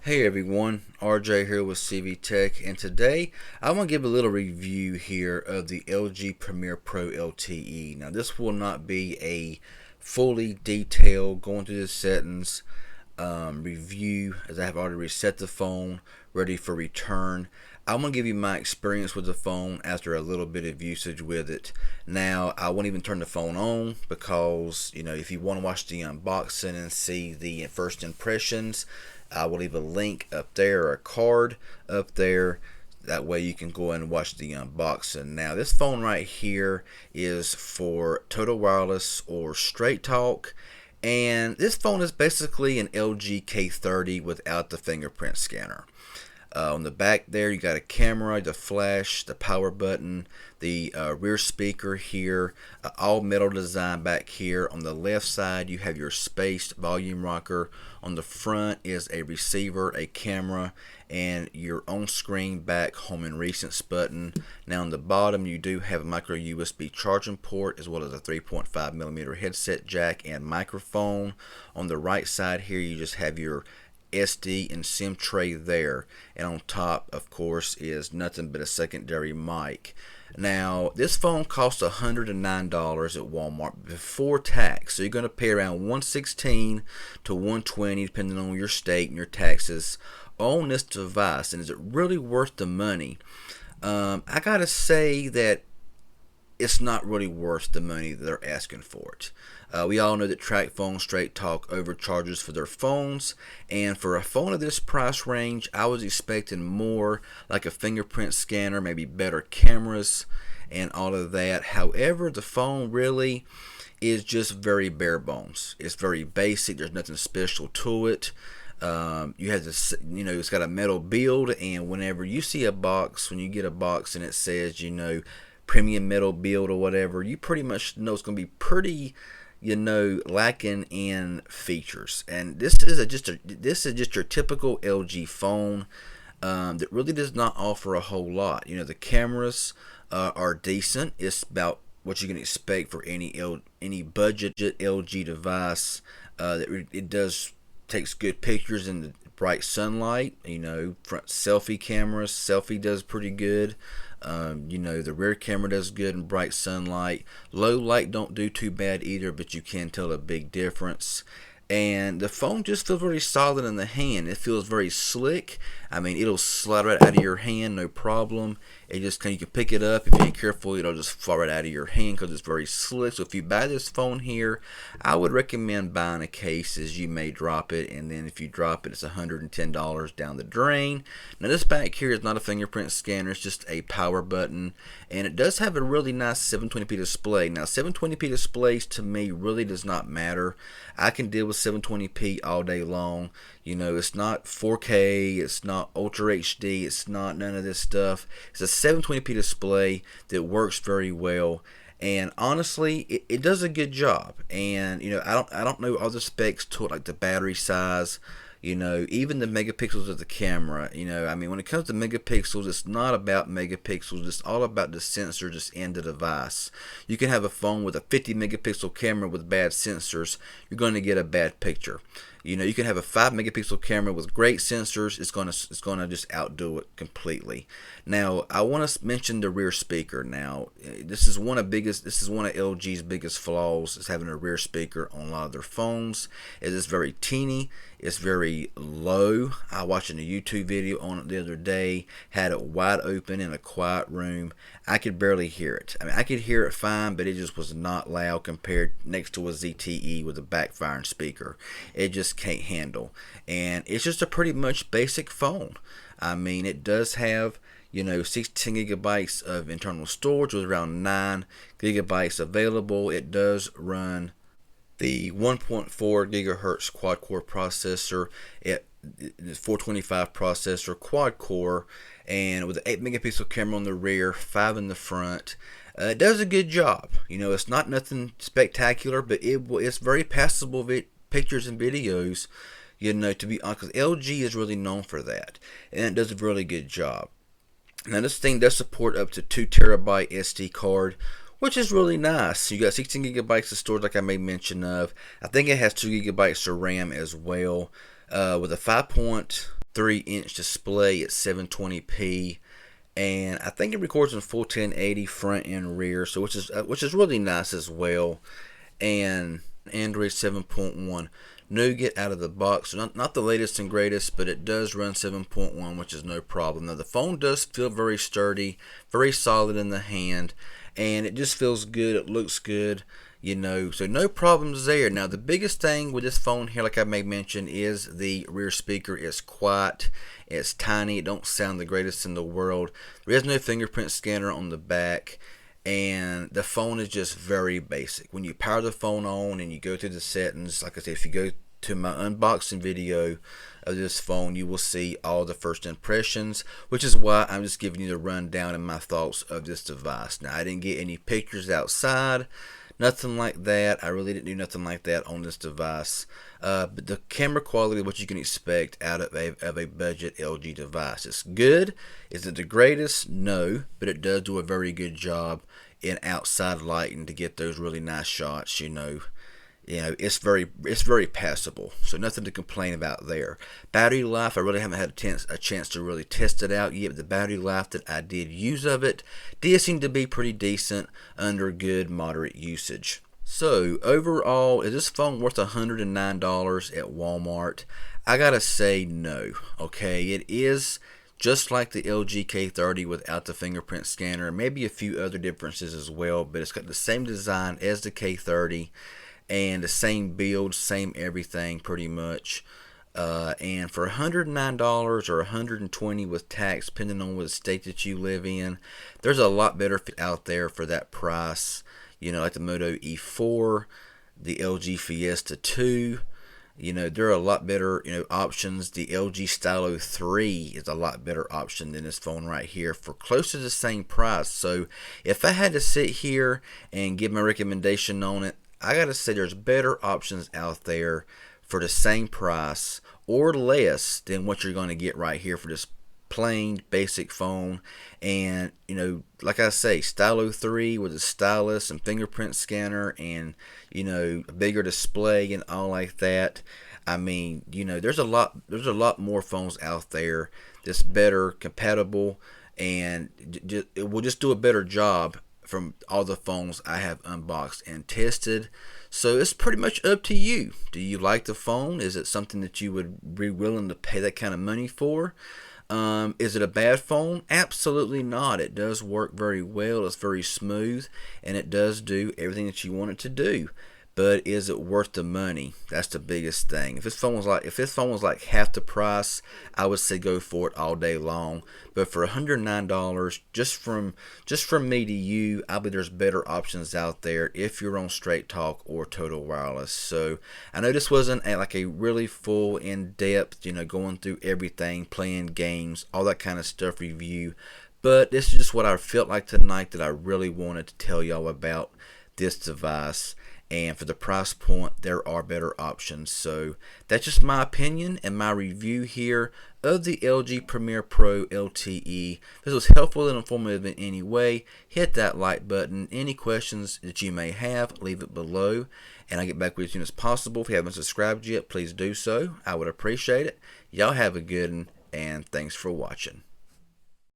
Hey everyone, RJ here with CV Tech, and today I want to give a little review here of the LG Premier Pro LTE. Now, this will not be a fully detailed going through the settings review, as I have already reset the phone, ready for return. I'm going to give you my experience with the phone after a little bit of usage with it. Now, I won't even turn the phone on because, if you want to watch the unboxing and see the first impressions, I will leave a link up there or a card up there. That way you can go and watch the unboxing. Now, this phone right here is for Total Wireless or Straight Talk. And this phone is basically an LG K30 without the fingerprint scanner. On the back there, you got a camera, the flash, the power button, the rear speaker here, all metal design back here. On the left side, you have your spaced volume rocker. On the front is a receiver, a camera, and your on-screen back home and recents button. Now on the bottom, you do have a micro USB charging port as well as a 3.5mm headset jack and microphone. On the right side here, you just have your SD and SIM tray there, and on top, of course, is nothing but a secondary mic. Now, this phone costs $109 at Walmart before tax, so you're going to pay around $116 to $120 depending on your state and your taxes on this device. And is it really worth the money? I gotta say that it's not really worth the money that they're asking for it. We all know that TracFone Straight Talk overcharges for their phones, and for a phone of this price range, I was expecting more, like a fingerprint scanner, maybe better cameras, and all of that. However, the phone really is just very bare bones. It's very basic. There's nothing special to it. You have this, it's got a metal build, and whenever you see a box, when you get a box and it says, premium metal build or whatever, you pretty much know it's going to be pretty, lacking in features. And this is just your typical LG phone that really does not offer a whole lot. The cameras are decent. It's about what you can expect for any budget LG device. It does takes good pictures in the bright sunlight. Front selfie cameras, selfie does pretty good. The rear camera does good in bright sunlight. Low light don't do too bad either, but you can tell a big difference. And the phone just feels very solid in the hand. It feels very slick. It'll slide right out of your hand, no problem. It just you can pick it up. If you're careful, it'll just fall right out of your hand because it's very slick. So if you buy this phone here, I would recommend buying a case, as you may drop it, and then if you drop it, it's $110 down the drain. Now this back here is not a fingerprint scanner. It's just a power button, and it does have a really nice 720p display. Now 720p displays to me really does not matter. I can deal with 720p all day long. It's not 4K, it's not Ultra HD, it's not none of this stuff. It's a 720p display that works very well, and honestly, it does a good job. And I don't know other specs to it, like the battery size. Even the megapixels of the camera. When it comes to megapixels, it's not about megapixels. It's all about the sensor just in the device. You can have a phone with a 50 megapixel camera with bad sensors. You're going to get a bad picture. You can have a 5 megapixel camera with great sensors. It's gonna just outdo it completely. Now, I want to mention the rear speaker. Now, this is one of LG's biggest flaws, is having a rear speaker on a lot of their phones. It is very teeny. It's very low. I watched a YouTube video on it the other day. Had it wide open in a quiet room. I could barely hear it. I could hear it fine, but it just was not loud compared next to a ZTE with a backfiring speaker. It just can't handle. And it's just a pretty much basic phone. It does have 16 gigabytes of internal storage with around 9 gigabytes available. It does run the 1.4 gigahertz quad core processor. It's 425 processor, quad core, and with an 8 megapixel camera on the rear, 5 in the front. It does a good job. It's not nothing spectacular, but it's very passable pictures and videos. To be honest, because LG is really known for that, and it does a really good job. Now this thing does support up to 2 terabyte SD card, which is really nice. You got 16 gigabytes of storage, like I made mention of. I think it has 2 gigabytes of RAM as well. With a 3-inch display at 720p, and I think it records in full 1080 front and rear, so which is really nice as well. And Android 7.1 Nougat out of the box, so not the latest and greatest, but it does run 7.1, which is no problem. Now the phone does feel very sturdy, very solid in the hand, and it just feels good. It looks good, so no problems there. Now the biggest thing with this phone here, like I may mention, is the rear speaker is quiet. It's tiny. It don't sound the greatest in the world. There is no fingerprint scanner on the back, and the phone is just very basic. When you power the phone on and you go through the settings, like I said, if you go to my unboxing video of this phone, you will see all the first impressions, which is why I'm just giving you the rundown and my thoughts of this device. Now, I didn't get any pictures outside, nothing like that. I really didn't do nothing like that on this device. But the camera quality, what you can expect out of a budget LG device. It's good. Is it the greatest? No, but it does do a very good job in outside lighting to get those really nice shots. It's very passable, so nothing to complain about there. Battery life, I really haven't had a chance to really test it out yet, but the battery life that I did use of it did seem to be pretty decent under good moderate usage. So overall, is this phone worth $109 at Walmart? I gotta say no. Okay, it is just like the LG K30 without the fingerprint scanner, maybe a few other differences as well, but it's got the same design as the K30 and the same build, same everything pretty much. And for $109 or $120 with tax, depending on what state that you live in, there's a lot better out there for that price. Like the Moto E4, the LG Fiesta 2. There are a lot better, options. The LG Stylo 3 is a lot better option than this phone right here for close to the same price. So if I had to sit here and give my recommendation on it, I gotta say there's better options out there for the same price or less than what you're gonna get right here for this plain basic phone. And like I say, Stylo 3 with a stylus and fingerprint scanner and a bigger display and all like that. I mean, there's a lot more phones out there that's better, compatible, and it will just do a better job from all the phones I have unboxed and tested. So it's pretty much up to you. Do you like the phone? Is it something that you would be willing to pay that kind of money for? Is it a bad phone? Absolutely not. It does work very well. It's very smooth, and it does do everything that you want it to do. But is it worth the money? That's the biggest thing. If this phone was like half the price, I would say go for it all day long. But for $109, just from me to you, I believe there's better options out there if you're on Straight Talk or Total Wireless. So I know this wasn't like a really full, in-depth, going through everything, playing games, all that kind of stuff review. But this is just what I felt like tonight that I really wanted to tell y'all about this device. And for the price point, there are better options. So that's just my opinion and my review here of the LG Premier Pro LTE. If this was helpful and informative in any way, hit that like button. Any questions that you may have, leave it below, and I'll get back with you as soon as possible. If you haven't subscribed yet, please do so. I would appreciate it. Y'all have a good one, and thanks for watching.